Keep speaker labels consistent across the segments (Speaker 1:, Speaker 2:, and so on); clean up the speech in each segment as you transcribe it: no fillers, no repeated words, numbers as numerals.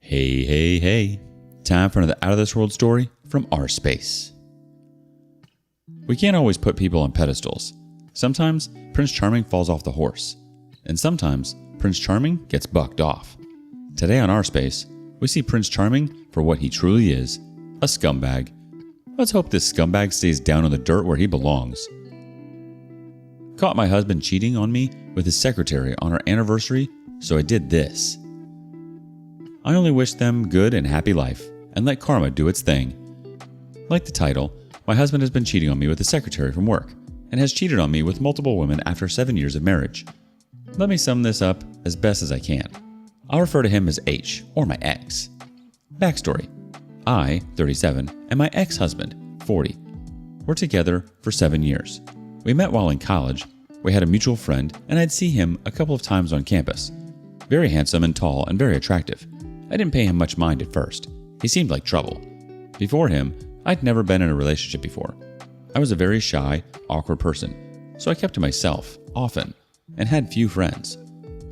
Speaker 1: Hey, hey, hey. Time for another Out of This World story from rSpace. We can't always put people on pedestals. Sometimes Prince Charming falls off the horse, and sometimes Prince Charming gets bucked off. Today on rSpace, we see Prince Charming for what he truly is, a scumbag. Let's hope this scumbag stays down in the dirt where he belongs. Caught my husband cheating on me with his secretary on our anniversary, so I did this. I only wish them good and happy life, and let karma do its thing. Like the title, my husband has been cheating on me with his secretary from work, and has cheated on me with multiple women after 7 years of marriage. Let me sum this up as best as I can. I'll refer to him as H, or my ex. Backstory. I, 37, and my ex-husband, 40, were together for 7 years. We met while in college, we had a mutual friend, and I'd see him a couple of times on campus. Very handsome and tall and very attractive. I didn't pay him much mind at first. He seemed like trouble. Before him, I'd never been in a relationship before. I was a very shy, awkward person, so I kept to myself, often, and had few friends.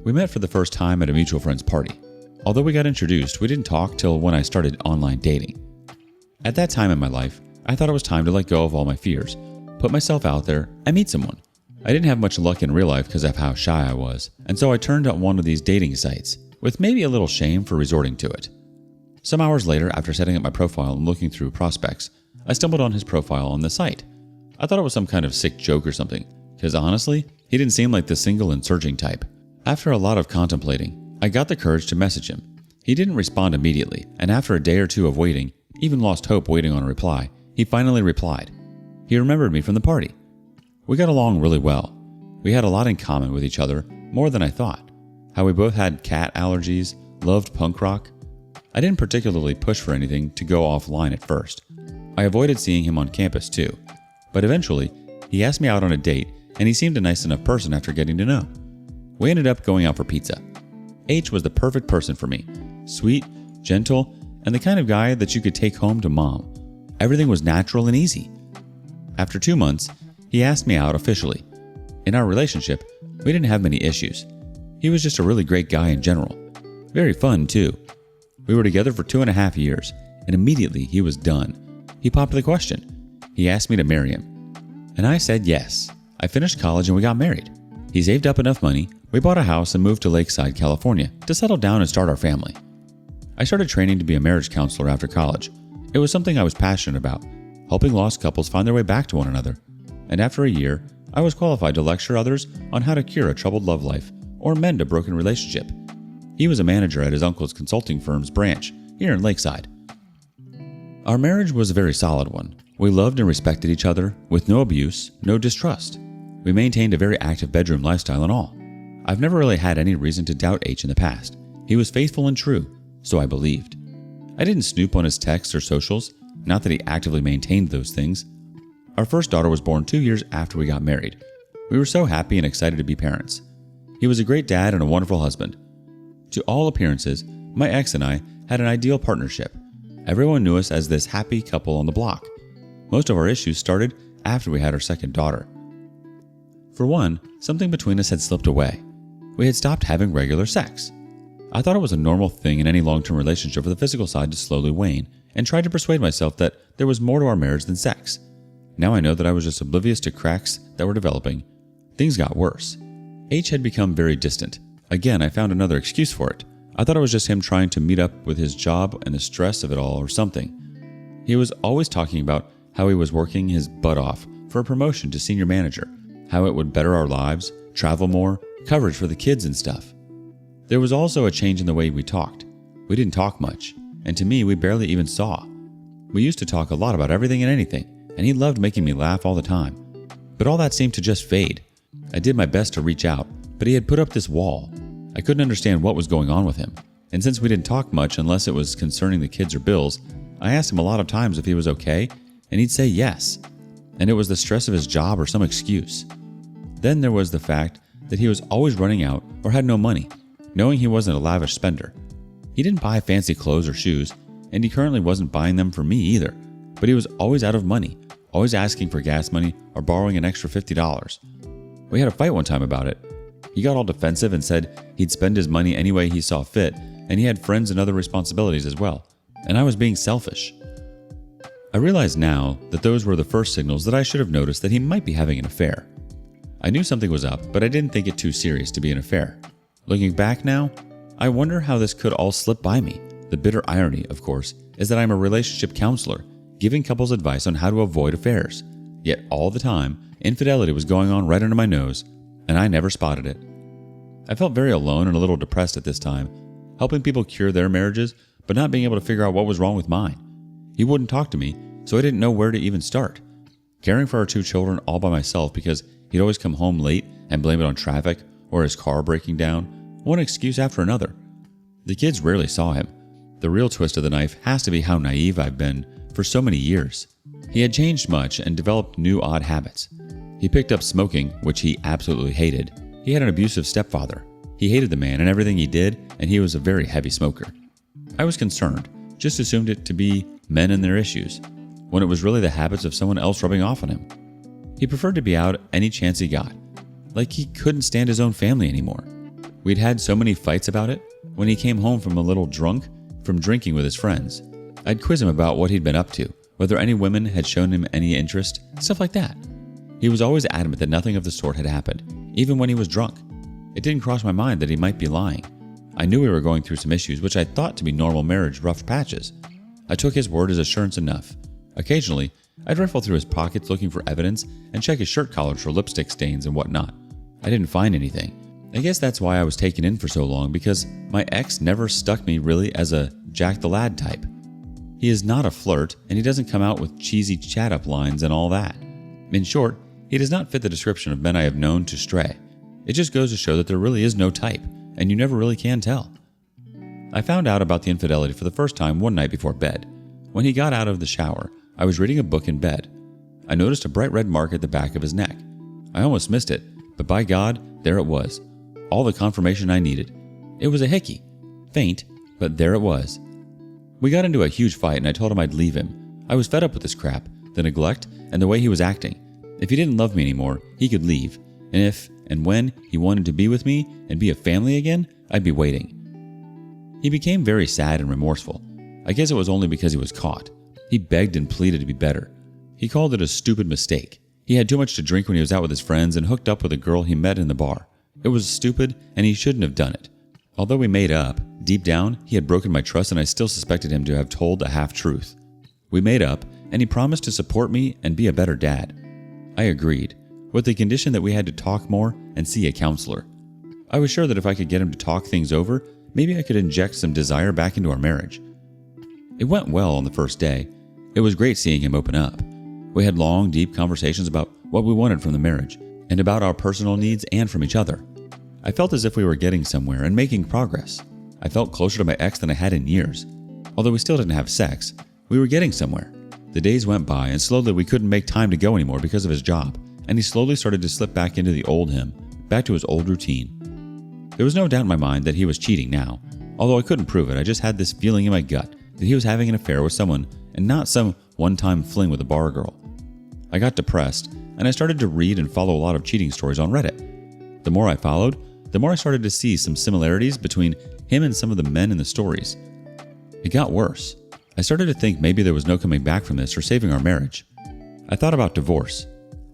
Speaker 1: We met for the first time at a mutual friend's party. Although we got introduced, we didn't talk till when I started online dating. At that time in my life, I thought it was time to let go of all my fears, put myself out there, and meet someone. I didn't have much luck in real life because of how shy I was, and so I turned on one of these dating sites, with maybe a little shame for resorting to it. Some hours later, after setting up my profile and looking through prospects, I stumbled on his profile on the site. I thought it was some kind of sick joke or something, because honestly, he didn't seem like the single and searching type. After a lot of contemplating, I got the courage to message him. He didn't respond immediately, and after a day or two of waiting, even lost hope waiting on a reply, he finally replied. He remembered me from the party. We got along really well. We had a lot in common with each other, more than I thought. How we both had cat allergies, loved punk rock. I didn't particularly push for anything to go offline at first. I avoided seeing him on campus too. But eventually, he asked me out on a date, and he seemed a nice enough person after getting to know. We ended up going out for pizza. H was the perfect person for me. Sweet, gentle, and the kind of guy that you could take home to mom. Everything was natural and easy. After 2 months, he asked me out officially. In our relationship, we didn't have many issues. He was just a really great guy in general. Very fun too. We were together for 2.5 years, and immediately he was done. He popped the question. He asked me to marry him. And I said yes. I finished college and we got married. He saved up enough money, we bought a house and moved to Lakeside, California to settle down and start our family. I started training to be a marriage counselor after college. It was something I was passionate about, helping lost couples find their way back to one another. And after a year, I was qualified to lecture others on how to cure a troubled love life or mend a broken relationship. He was a manager at his uncle's consulting firm's branch here in Lakeside. Our marriage was a very solid one. We loved and respected each other with no abuse, no distrust. We maintained a very active bedroom lifestyle and all. I've never really had any reason to doubt H in the past. He was faithful and true, so I believed. I didn't snoop on his texts or socials, not that he actively maintained those things. Our first daughter was born 2 years after we got married. We were so happy and excited to be parents. He was a great dad and a wonderful husband. To all appearances, my ex and I had an ideal partnership. Everyone knew us as this happy couple on the block. Most of our issues started after we had our second daughter. For one, something between us had slipped away. We had stopped having regular sex. I thought it was a normal thing in any long-term relationship for the physical side to slowly wane, and tried to persuade myself that there was more to our marriage than sex. Now I know that I was just oblivious to cracks that were developing. Things got worse. H had become very distant. Again, I found another excuse for it. I thought it was just him trying to meet up with his job and the stress of it all or something. He was always talking about how he was working his butt off for a promotion to senior manager, how it would better our lives, travel more, coverage for the kids and stuff. There was also a change in the way we talked. We didn't talk much, and to me, we barely even saw. We used to talk a lot about everything and anything, and he loved making me laugh all the time. But all that seemed to just fade. I did my best to reach out, but he had put up this wall. I couldn't understand what was going on with him, and since we didn't talk much unless it was concerning the kids or bills, I asked him a lot of times if he was okay, and he'd say yes, and it was the stress of his job or some excuse. Then there was the fact that he was always running out or had no money, knowing he wasn't a lavish spender. He didn't buy fancy clothes or shoes, and he currently wasn't buying them for me either, but he was always out of money, always asking for gas money or borrowing an extra $50. We had a fight one time about it. He got all defensive and said he'd spend his money any way he saw fit, and he had friends and other responsibilities as well, and I was being selfish. I realize now that those were the first signals that I should have noticed that he might be having an affair. I knew something was up, but I didn't think it too serious to be an affair. Looking back now, I wonder how this could all slip by me. The bitter irony, of course, is that I'm a relationship counselor, giving couples advice on how to avoid affairs. Yet all the time, infidelity was going on right under my nose, and I never spotted it. I felt very alone and a little depressed at this time, helping people cure their marriages, but not being able to figure out what was wrong with mine. He wouldn't talk to me, so I didn't know where to even start. Caring for our 2 children all by myself because he'd always come home late and blame it on traffic or his car breaking down, one excuse after another. The kids rarely saw him. The real twist of the knife has to be how naive I've been for so many years. He had changed much and developed new odd habits. He picked up smoking, which he absolutely hated. He had an abusive stepfather. He hated the man and everything he did, and he was a very heavy smoker. I was concerned, just assumed it to be men and their issues, when it was really the habits of someone else rubbing off on him. He preferred to be out any chance he got, like he couldn't stand his own family anymore. We'd had so many fights about it. When he came home from a little drunk from drinking with his friends, I'd quiz him about what he'd been up to, whether any women had shown him any interest, stuff like that. He was always adamant that nothing of the sort had happened, even when he was drunk. It didn't cross my mind that he might be lying. I knew we were going through some issues which I thought to be normal marriage rough patches. I took his word as assurance enough. Occasionally, I'd rifle through his pockets looking for evidence and check his shirt collars for lipstick stains and whatnot. I didn't find anything. I guess that's why I was taken in for so long, because my ex never stuck me really as a Jack the Lad type. He is not a flirt, and he doesn't come out with cheesy chat-up lines and all that. In short, he does not fit the description of men I have known to stray. It just goes to show that there really is no type, and you never really can tell. I found out about the infidelity for the first time one night before bed. When he got out of the shower, I was reading a book in bed. I noticed a bright red mark at the back of his neck. I almost missed it, but by God, there it was. All the confirmation I needed. It was a hickey. Faint, but there it was. We got into a huge fight and I told him I'd leave him. I was fed up with this crap, the neglect, and the way he was acting. If he didn't love me anymore, he could leave. And if and when he wanted to be with me and be a family again, I'd be waiting. He became very sad and remorseful. I guess it was only because he was caught. He begged and pleaded to be better. He called it a stupid mistake. He had too much to drink when he was out with his friends and hooked up with a girl he met in the bar. It was stupid and he shouldn't have done it. Although we made up, deep down, he had broken my trust and I still suspected him to have told a half-truth. We made up and he promised to support me and be a better dad. I agreed, with the condition that we had to talk more and see a counselor. I was sure that if I could get him to talk things over, maybe I could inject some desire back into our marriage. It went well on the first day. It was great seeing him open up. We had long, deep conversations about what we wanted from the marriage and about our personal needs and from each other. I felt as if we were getting somewhere and making progress. I felt closer to my ex than I had in years. Although we still didn't have sex, we were getting somewhere. The days went by and slowly we couldn't make time to go anymore because of his job, and he slowly started to slip back into the old him, back to his old routine. There was no doubt in my mind that he was cheating now. Although I couldn't prove it, I just had this feeling in my gut that he was having an affair with someone and not some one-time fling with a bar girl. I got depressed, and I started to read and follow a lot of cheating stories on Reddit. The more I followed, the more I started to see some similarities between him and some of the men in the stories. It got worse. I started to think maybe there was no coming back from this or saving our marriage. I thought about divorce.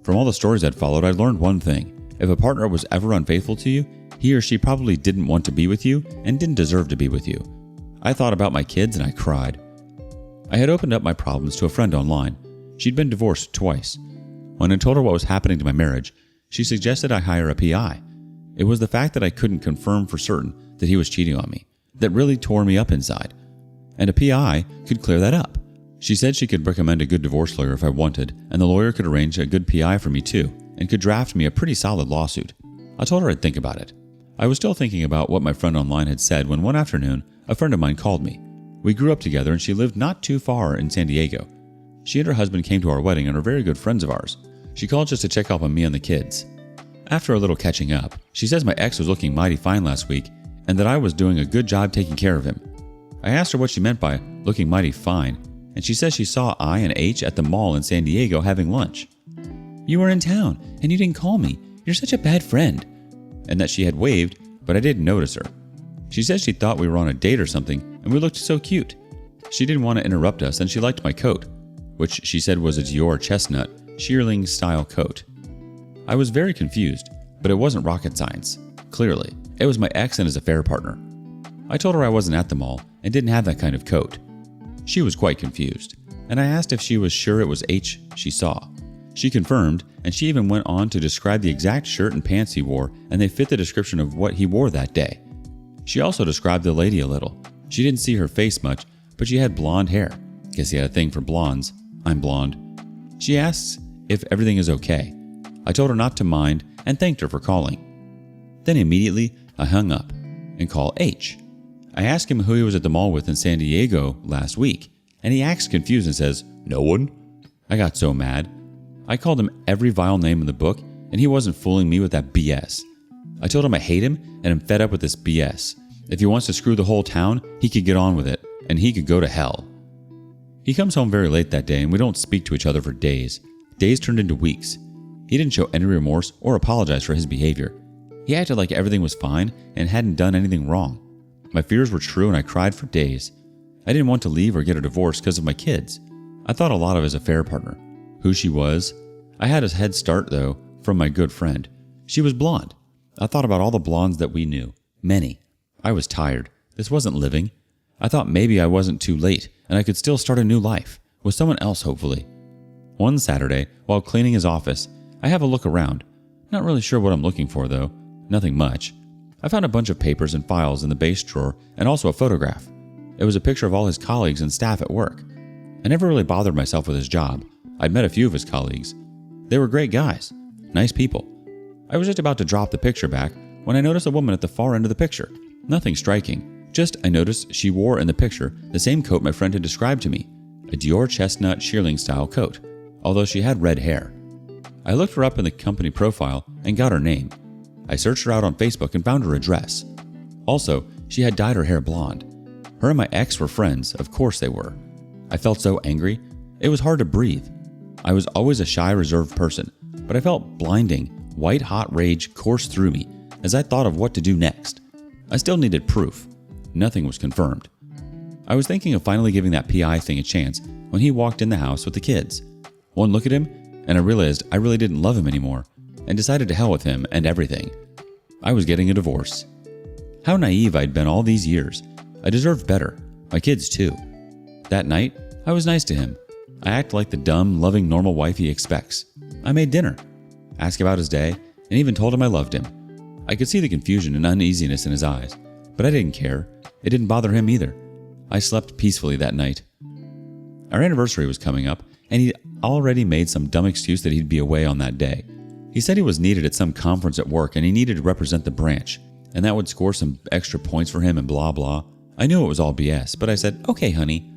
Speaker 1: From all the stories I'd followed, I learned one thing. If a partner was ever unfaithful to you, he or she probably didn't want to be with you and didn't deserve to be with you. I thought about my kids and I cried. I had opened up my problems to a friend online. She'd been divorced twice. When I told her what was happening to my marriage, she suggested I hire a PI. It was the fact that I couldn't confirm for certain that he was cheating on me that really tore me up inside. And a PI could clear that up. She said she could recommend a good divorce lawyer if I wanted, and the lawyer could arrange a good PI for me too, and could draft me a pretty solid lawsuit. I told her I'd think about it. I was still thinking about what my friend online had said when one afternoon, a friend of mine called me. We grew up together and she lived not too far in San Diego. She and her husband came to our wedding and are very good friends of ours. She called just to check up on me and the kids. After a little catching up, she says my ex was looking mighty fine last week and that I was doing a good job taking care of him. I asked her what she meant by looking mighty fine, and she says she saw I and H at the mall in San Diego having lunch. "You were in town, and you didn't call me. You're such a bad friend." And that she had waved, but I didn't notice her. She said she thought we were on a date or something and we looked so cute. She didn't want to interrupt us and she liked my coat, which she said was a Dior chestnut, shearling style coat. I was very confused, but it wasn't rocket science. Clearly, it was my ex and his affair partner. I told her I wasn't at the mall and didn't have that kind of coat. She was quite confused, and I asked if she was sure it was H she saw. She confirmed, and she even went on to describe the exact shirt and pants he wore, and they fit the description of what he wore that day. She also described the lady a little. She didn't see her face much, but she had blonde hair. Guess he had a thing for blondes. I'm blonde. She asks if everything is okay. I told her not to mind and thanked her for calling. Then immediately, I hung up and called H. I asked him who he was at the mall with in San Diego last week, and he acts confused and says, "No one." I got so mad. I called him every vile name in the book, and he wasn't fooling me with that BS. I told him I hate him and I'm fed up with this BS. If he wants to screw the whole town, he could get on with it, and he could go to hell. He comes home very late that day, and we don't speak to each other for days. Days turned into weeks. He didn't show any remorse or apologize for his behavior. He acted like everything was fine and hadn't done anything wrong. My fears were true and I cried for days. I didn't want to leave or get a divorce because of my kids. I thought a lot of his affair partner, who she was. I had a head start though from my good friend. She was blonde. I thought about all the blondes that we knew. Many. I was tired. This wasn't living. I thought maybe I wasn't too late and I could still start a new life, with someone else hopefully. One Saturday, while cleaning his office, I have a look around. Not really sure what I'm looking for though. Nothing much. I found a bunch of papers and files in the base drawer and also a photograph. It was a picture of all his colleagues and staff at work. I never really bothered myself with his job. I'd met a few of his colleagues. They were great guys. Nice people. I was just about to drop the picture back when I noticed a woman at the far end of the picture. Nothing striking. Just I noticed she wore in the picture the same coat my friend had described to me. A Dior chestnut shearling style coat, although she had red hair. I looked her up in the company profile and got her name. I searched her out on Facebook and found her address. Also, she had dyed her hair blonde. Her and my ex were friends, of course they were. I felt so angry, it was hard to breathe. I was always a shy, reserved person, but I felt blinding, white-hot rage course through me as I thought of what to do next. I still needed proof. Nothing was confirmed. I was thinking of finally giving that PI thing a chance when he walked in the house with the kids. One look at him, and I realized I really didn't love him anymore, and decided to hell with him and everything. I was getting a divorce. How naive I'd been all these years. I deserved better. My kids too. That night, I was nice to him. I acted like the dumb, loving, normal wife he expects. I made dinner, asked about his day, and even told him I loved him. I could see the confusion and uneasiness in his eyes, but I didn't care. It didn't bother him either. I slept peacefully that night. Our anniversary was coming up, and he'd already made some dumb excuse that he'd be away on that day. He said he was needed at some conference at work and he needed to represent the branch, and that would score some extra points for him and blah blah. I knew it was all BS, but I said, "Okay, honey."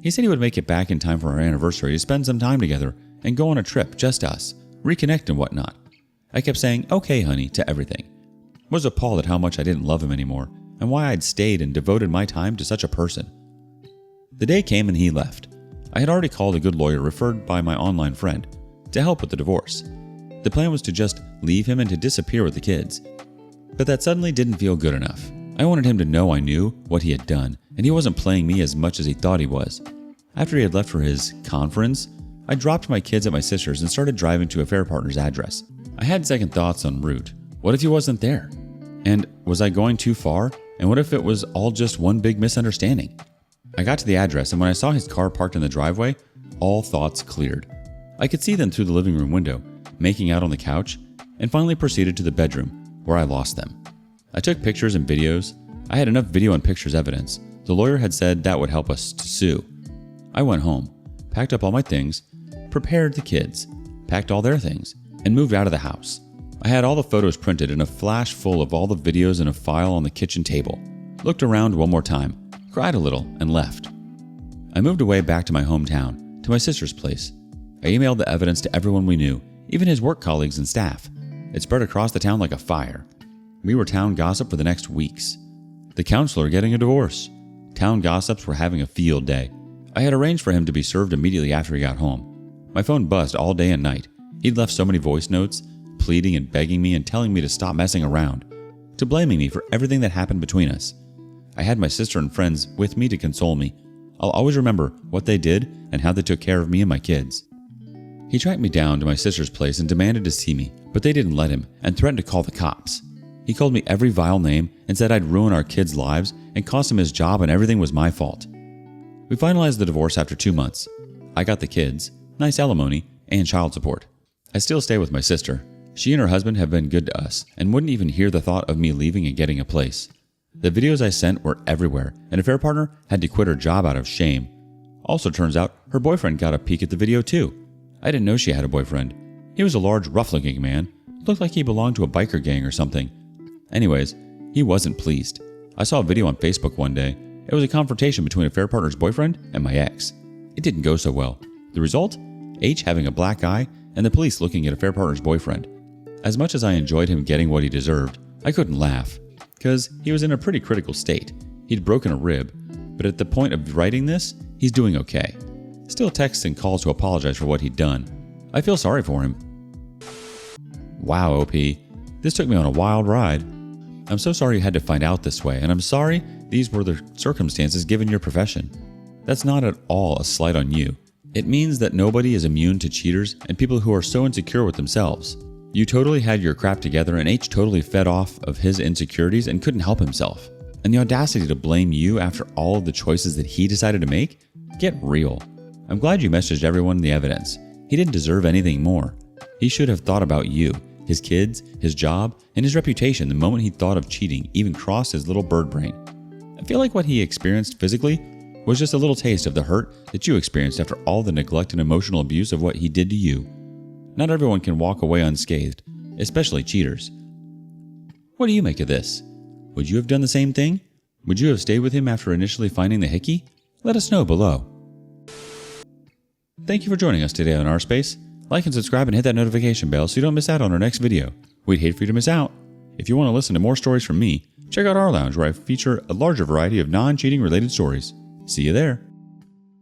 Speaker 1: He said he would make it back in time for our anniversary to spend some time together and go on a trip, just us, reconnect and whatnot. I kept saying, "Okay, honey," to everything. Was appalled at how much I didn't love him anymore and why I'd stayed and devoted my time to such a person. The day came and he left. I had already called a good lawyer referred by my online friend to help with the divorce. The plan was to just leave him and to disappear with the kids. But that suddenly didn't feel good enough. I wanted him to know I knew what he had done, and he wasn't playing me as much as he thought he was. After he had left for his conference, I dropped my kids at my sister's and started driving to a affair partner's address. I had second thoughts en route. What if he wasn't there? And was I going too far? And what if it was all just one big misunderstanding? I got to the address, and when I saw his car parked in the driveway, all thoughts cleared. I could see them through the living room window, making out on the couch, and finally proceeded to the bedroom, where I lost them. I took pictures and videos. I had enough video and pictures evidence. The lawyer had said that would help us to sue. I went home, packed up all my things, prepared the kids, packed all their things, and moved out of the house. I had all the photos printed in a flash full of all the videos in a file on the kitchen table. Looked around one more time, cried a little, and left. I moved away back to my hometown, to my sister's place. I emailed the evidence to everyone we knew, even his work colleagues and staff. It spread across the town like a fire. We were town gossip for the next weeks. The counselor getting a divorce. Town gossips were having a field day. I had arranged for him to be served immediately after he got home. My phone buzzed all day and night. He'd left so many voice notes, pleading and begging me and telling me to stop messing around, to blaming me for everything that happened between us. I had my sister and friends with me to console me. I'll always remember what they did and how they took care of me and my kids. He tracked me down to my sister's place and demanded to see me, but they didn't let him and threatened to call the cops. He called me every vile name and said I'd ruin our kids' lives and cost him his job and everything was my fault. We finalized the divorce after 2 months. I got the kids, nice alimony, and child support. I still stay with my sister. She and her husband have been good to us and wouldn't even hear the thought of me leaving and getting a place. The videos I sent were everywhere, and affair partner had to quit her job out of shame. Also turns out her boyfriend got a peek at the video too. I didn't know she had a boyfriend. He was a large, rough-looking man. Looked like he belonged to a biker gang or something. Anyways, he wasn't pleased. I saw a video on Facebook one day. It was a confrontation between affair partner's boyfriend and my ex. It didn't go so well. The result? H having a black eye and the police looking at affair partner's boyfriend. As much as I enjoyed him getting what he deserved, I couldn't laugh, because he was in a pretty critical state. He'd broken a rib, but at the point of writing this, he's doing okay. Still texts and calls to apologize for what he'd done. I feel sorry for him. Wow, OP. This took me on a wild ride. I'm so sorry you had to find out this way, and I'm sorry these were the circumstances given your profession. That's not at all a slight on you. It means that nobody is immune to cheaters and people who are so insecure with themselves. You totally had your crap together and H totally fed off of his insecurities and couldn't help himself. And the audacity to blame you after all of the choices that he decided to make? Get real. I'm glad you messaged everyone the evidence. He didn't deserve anything more. He should have thought about you, his kids, his job, and his reputation the moment he thought of cheating even crossed his little bird brain. I feel like what he experienced physically was just a little taste of the hurt that you experienced after all the neglect and emotional abuse of what he did to you. Not everyone can walk away unscathed, especially cheaters. What do you make of this? Would you have done the same thing? Would you have stayed with him after initially finding the hickey? Let us know below. Thank you for joining us today on rSpace. Like and subscribe and hit that notification bell so you don't miss out on our next video. We'd hate for you to miss out. If you want to listen to more stories from me, check out our lounge where I feature a larger variety of non-cheating related stories. See you there.